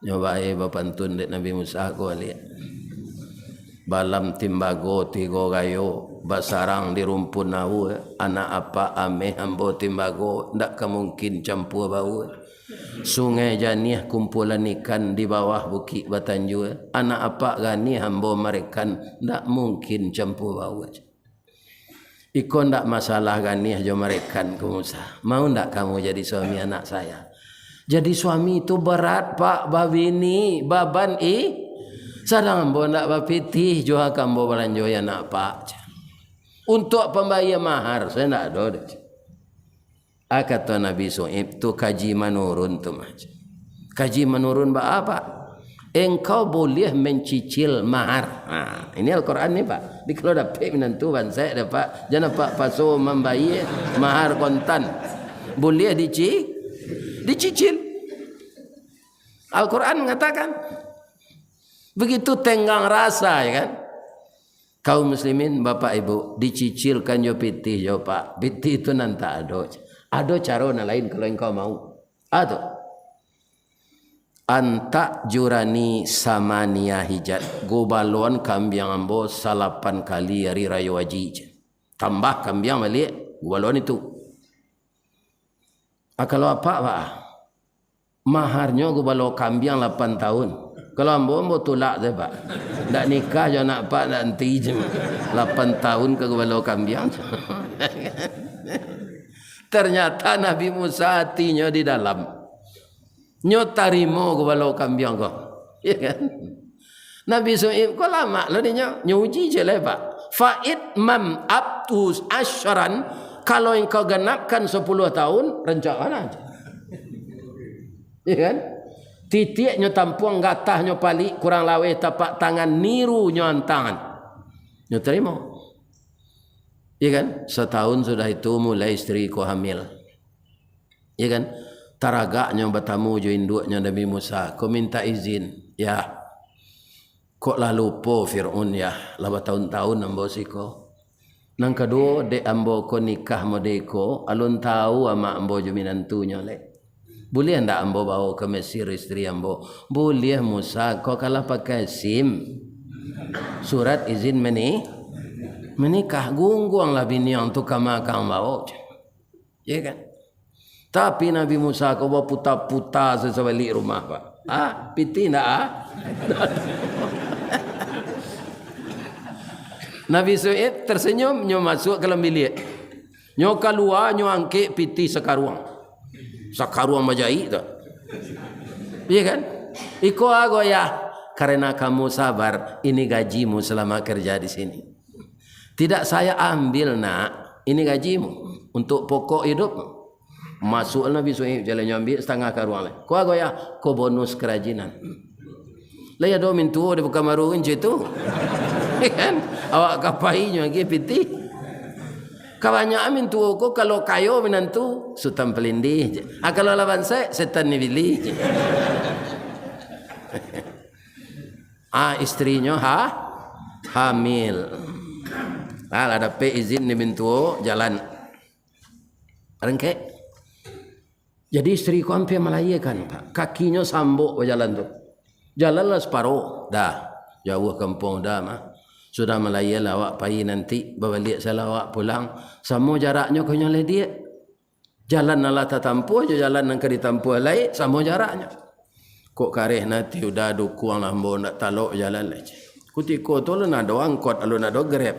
nyobai bapantun dek Nabi Musa ko ali. Balam timbago tigo gayo basarang di rumpun nau anak apa ame ambo timbago ndak kemungkin campur bau. Sungai Janih kumpulan ikan di bawah bukit Batanju anak apa gani ambo merekan ndak mungkin campur bau. Iko ndak masalah gani jo merekan ku Musa. Mau ndak kamu jadi suami anak saya? Jadi suami itu berat pak babini baban sadang ambo ndak bapitih jo akambo balanjo ya nak pak. Untuk pembayar mahar saya ndak ada. Kata Nabi Shu'aib tu kaji menurun tu macam. Kaji menurun apa? Engkau boleh mencicil mahar. Ini Al-Quran ni pak. Di kalau dapat menantu saya dapat jangan pak pasu membayar mahar kontan. Boleh dicicil. Al-Quran mengatakan begitu tenggang rasa ya kan. Kaum muslimin bapak ibu dicicilkan jo pitih jo pak. Pitih itu nanti ada cara lain kalau engkau mau. Ada. Anta jurani samania hijat. Gobalon kambiang ambo 8 kali hari raya wajib. Tambah kambiang balik gobalon itu. Kalau apa pak? Maharnya gobalo kambiang 8 tahun. Kalau ambo tolak je pak. Ndak nikah jo nak pak nanti je. 8 tahun ke gobalo kambiang. Ternyata Nabi Musa hatinya di dalam. Nyo tarimo ko balau kambiang ko. Ya kan? Nabi Shu'aib ko lama lo dia nyuji je le pak. Faid mam abtus asyaran kalau engkau genapkan 10 tahun rencana aja. Ya kan? Titik nyo tampuang gatah nyo pali kurang lawe tapak tangan niru nyo antangan. Nyo terima. Ya kan? Setahun sudah itu mulai istri ko hamil. Ya kan? Taragaknya bertamu jo induknya Nabi Musa. Ko minta izin. Ya. Kok lah lupa Fir'aun ya. Laba tahun-tahun ambo siko. Nang kedua dek ambo ko nikah modeko. Alun tahu ama ambo jo minantunya le. Boleh ndak ambo bawa ke Mesir istri ambo? Boleh Musa. Kok kalau pakai SIM. Surat izin menikah gungguang lah bini yang tu kamakang bawa. Ya kan? Tapi Nabi Musa kau bawa putar-putar sesabalik rumah pak. Piti nak Nabi Shu'aib tersenyum nyo masuk ke dalam bilik. Nyo keluar nyo angkit piti sekaruang. Sekaruang majai tu. Iya kan? Iko ago ya. Karena kamu sabar, ini gajimu selama kerja di sini. Tidak saya ambil nak, ini gajimu untuk pokok hidup. Masuk Nabi Shu'aib jalannya ambil setengah karuang lah. Kau ago ya, kau bonus kerajinan. Lah ya do mintu de buka maruin je tu. Kan? Awak kapainya lagi piti. Kawannya amin tu ko kalau kayo menantu sutam pelindih. Kalau lawan saya setan ni bili. Istrinya hamil. Ada pe izin ni bintu jalan. Rengke. Jadi istriku hampir melahirkan pak. Kakinya sambuk berjalan tu. Jalanlah separuh. Dah. Jauh kampung dah mah. Sudah melahir awak pagi nanti. Berbalik salah awak pulang. Sama jaraknya kau nyala dia. Jalan ala tak tampu. Jalan yang kena ditampu lain. Sama jaraknya. Kok kareh nanti udah dukung lah. Mbak nak taluk jalan lagi. Kutiko tu lu nak ada angkot. Lu nak ada grab.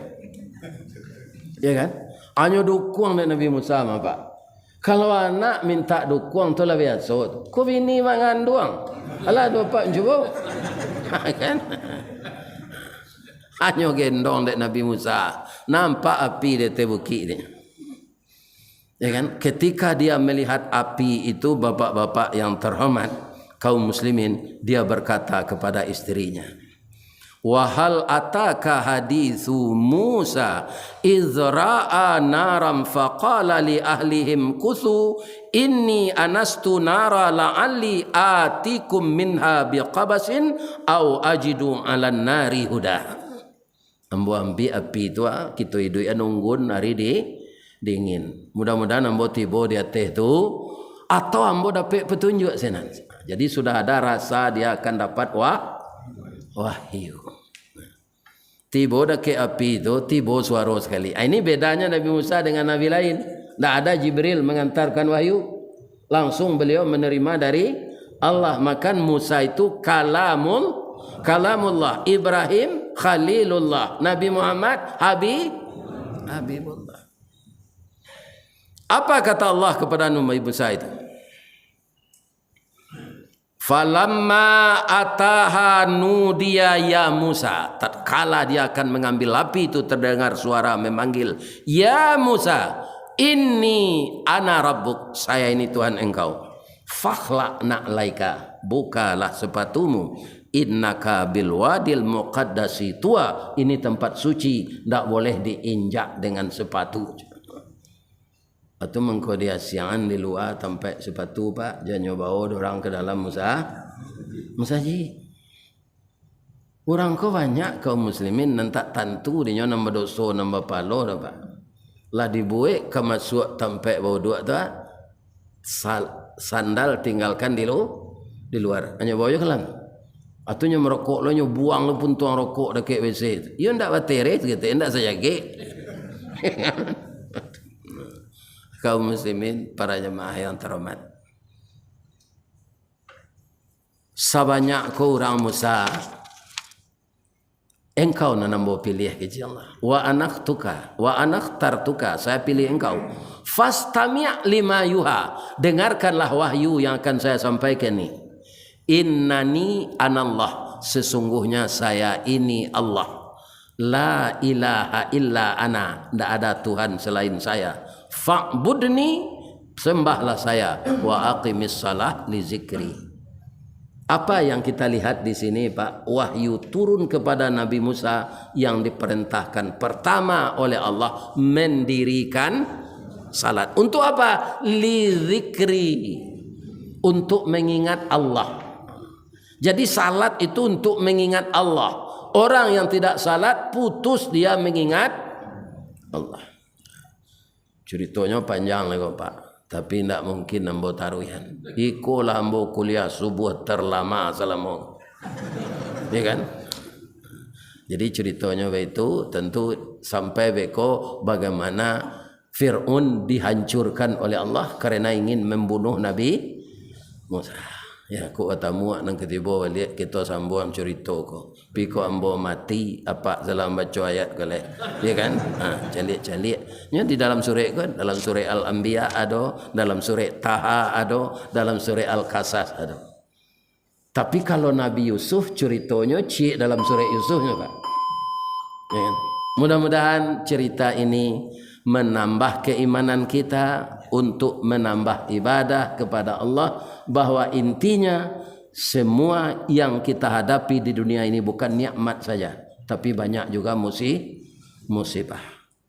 Ya kan? Hanya dukung dari Nabi Musa mah pak. Kalau anak minta dukung tu lah biasa. Kau bini mangan doang. Alah dua pak cuba. Kan? Hanya gendong dari Nabi Musa. Nampak api di bukit ni. Ya kan? Ketika dia melihat api itu bapak-bapak yang terhormat kaum muslimin, dia berkata kepada istrinya, wahal ataka hadithu Musa izra'a naram faqala li ahlihim kuthu inni anastu nara la'alli atikum minha biqabasin au ajidu 'alan nari huda. Ambo ambil api tu kita hidup nunggun hari dingin. Mudah-mudahan ambo tiba di atas tu atau ambo dapat petunjuk senan. Jadi sudah ada rasa dia akan dapat wahyu. Tiba dah ke api itu, tiba suara sekali. Ini bedanya Nabi Musa dengan Nabi lain. Tak ada Jibril mengantarkan wahyu. Langsung beliau menerima dari Allah. Maka Musa itu kalamullah. Ibrahim Khalilullah. Nabi Muhammad Habibullah. Apa kata Allah kepada Nabi Musa itu? Falamma ataha nudiya ya Musa. Tatkala dia akan mengambil api itu terdengar suara memanggil, ya Musa, inni ana rabbuk, saya ini Tuhan engkau. Fakhla na'laika, bukalah sepatumu. Innaka bil wadil muqaddasi tua, ini tempat suci, tak boleh diinjak dengan sepatu. Atau mengko dia siangan di luar sampai sepatu pak, jangan bawa orang ke dalam Musa ji. Orang ko banyak kaum muslimin nantak tantu dia nambah dosa nambah palo dah pak. Lah dibuat ke masuk sampai bawa dua tu sandal tinggalkan di luar. Hanya bawa je kelang. Atunya merokok lo nyo buang lo pun tuang rokok dekat WC. Yo ndak batere gitu, ndak saya ge. Kaum muslimin, para jemaah yang terhormat. Sebanyak kau orang Musa, engkau nanambo pilih ke Allah. Wa anakhtartuka, saya pilih engkau. Fastami' lima yuha, dengarkanlah wahyu yang akan saya sampaikan ni. Innani anallah, sesungguhnya saya ini Allah. La ilaha illa ana, tidak ada Tuhan selain saya. Fa'budni, sembahlah saya. Wa aqimis salah li zikri. Apa yang kita lihat di sini Pak? Wahyu turun kepada Nabi Musa yang diperintahkan pertama oleh Allah mendirikan salat. Untuk apa? Li zikri, untuk mengingat Allah. Jadi salat itu untuk mengingat Allah. Orang yang tidak salat putus dia mengingat Allah. Ceritanya panjang lagi Pak, tapi tidak mungkin nambo taruhan. Iko lah ambo kuliah subuh terlama selama, ya kan? Jadi ceritanya itu tentu sampai beko bagaimana Fir'aun dihancurkan oleh Allah karena ingin membunuh Nabi Musa. Ya, aku atamu nang ketiba lihat kita sambung cerita ko. Piko ambo mati apa dalam baca ayat kale. Ya kan? Calik-calik. Nya di dalam surah kan, dalam surah Al-Anbiya ada, dalam surah Taha ada, dalam surah Al-Qasas ada. Tapi kalau Nabi Yusuf ceritanya cik dalam surah Yusufnya Pak. Ya kan? Mudah-mudahan cerita ini menambah keimanan kita untuk menambah ibadah kepada Allah, bahwa intinya semua yang kita hadapi di dunia ini bukan nikmat saja, tapi banyak juga musibah.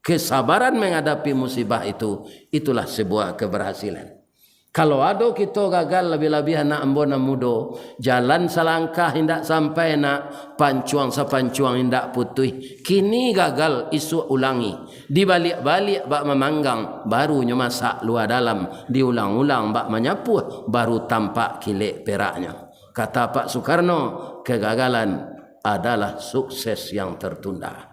Kesabaran menghadapi musibah itulah sebuah keberhasilan. Kalau ada kita gagal lebih-lebih anak ambona mudo, jalan selangkah hendak sampai nak pancuang sapancuang hendak putih. Kini gagal isu ulangi. Dibalik-balik bak memanggang, barunya masak luar dalam. Diulang-ulang bak menyapuh, baru tampak kilik peraknya. Kata Pak Soekarno, kegagalan adalah sukses yang tertunda.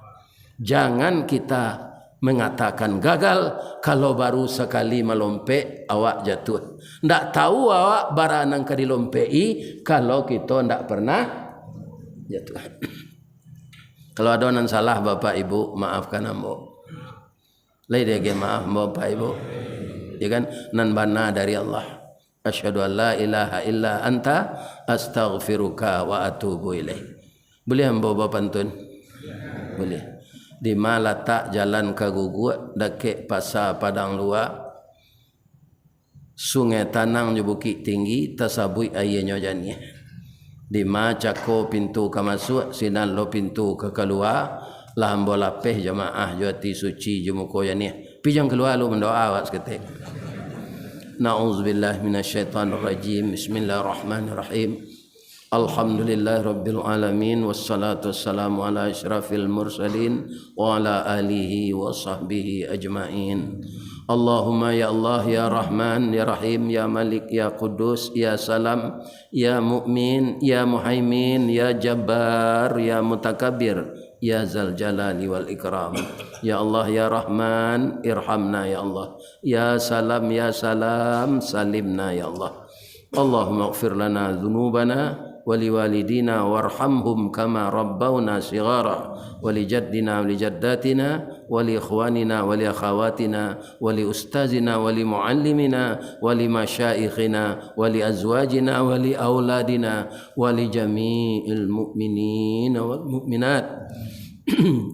Jangan kita mengatakan gagal kalau baru sekali melompek awak jatuh. Ndak tahu awak baranang ke dilompei kalau kita ndak pernah jatuh. Kalau ada yang salah Bapak Ibu maafkan ambo. Lai dia maaf Bapak Ibu. Ya kan? Nan bana dari Allah. Asyhadu an la ilaha illa anta astaghfiruka wa atubu ilaih. Boleh ambo Bapak pantun? Boleh. Di mana letak jalan ke gugut dekat pasar Padang Luar, sungai Tanang di Bukit Tinggi tasabui airnya jani. Di mana cako pintu ke masuk, sinan lo pintu ke keluar, lah ambo lapeh jemaah jati suci jumuko jani. Pijang keluar lo mendoa awak seketik. Na'udzubillah minasyaitanir rajim. Bismillahirrahmanirrahim. Alhamdulillah Rabbil Alamin. Wassalatu wassalamu ala asyrafil mursalin wa ala alihi wa sahbihi ajma'in. Allahumma ya Allah ya Rahman ya Rahim ya Malik ya Qudus ya Salam ya Mu'min ya Muhaimin ya Jabbar ya Mutakabbir ya Zal Jalali wal Ikram. Ya Allah ya Rahman irhamna ya Allah. Ya Salam salimna ya Allah. Allahumma ighfir lana dhunubana ولوالدينا وارحمهم كما ربونا صغارا ولجدنا ولجداتنا ولإخواننا ولأخواتنا ولأستاذنا ولمعلمنا ولمشايخنا ولأزواجنا ولأولادنا ولجميع المؤمنين والمؤمنات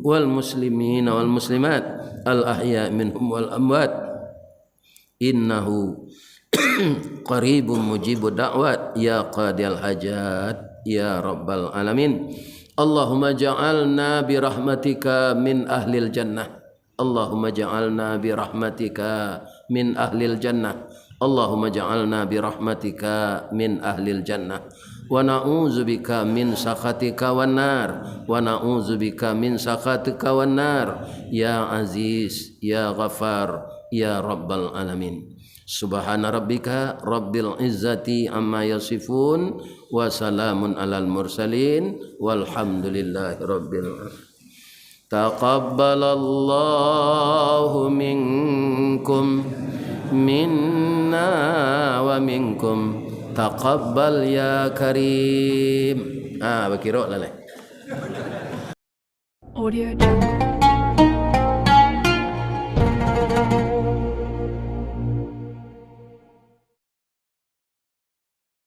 والمسلمين والمسلمات الأحياء منهم والأموات إنه qaribun mujibud da'wat ya qadiyal hajat ya rabbal alamin. Allahumma ja'alna bi rahmatika min ahlil jannah. Allahumma ja'alna bi rahmatika min ahlil jannah. Allahumma ja'alna bi rahmatika min ahlil jannah. Wa na'udzubika min sakhatika wan nar. Wa na'udzubika min sakhatika wan nar. Ya Aziz ya Ghafar ya rabbal alamin. Subhana rabbika rabbil izzati amma yasifun wa salamun alal mursalin walhamdulillahi rabbil alamin. Taqabbalallahu minkum minna wa minkum taqabbal ya karim. Bakiro lalai. Audio Jungle.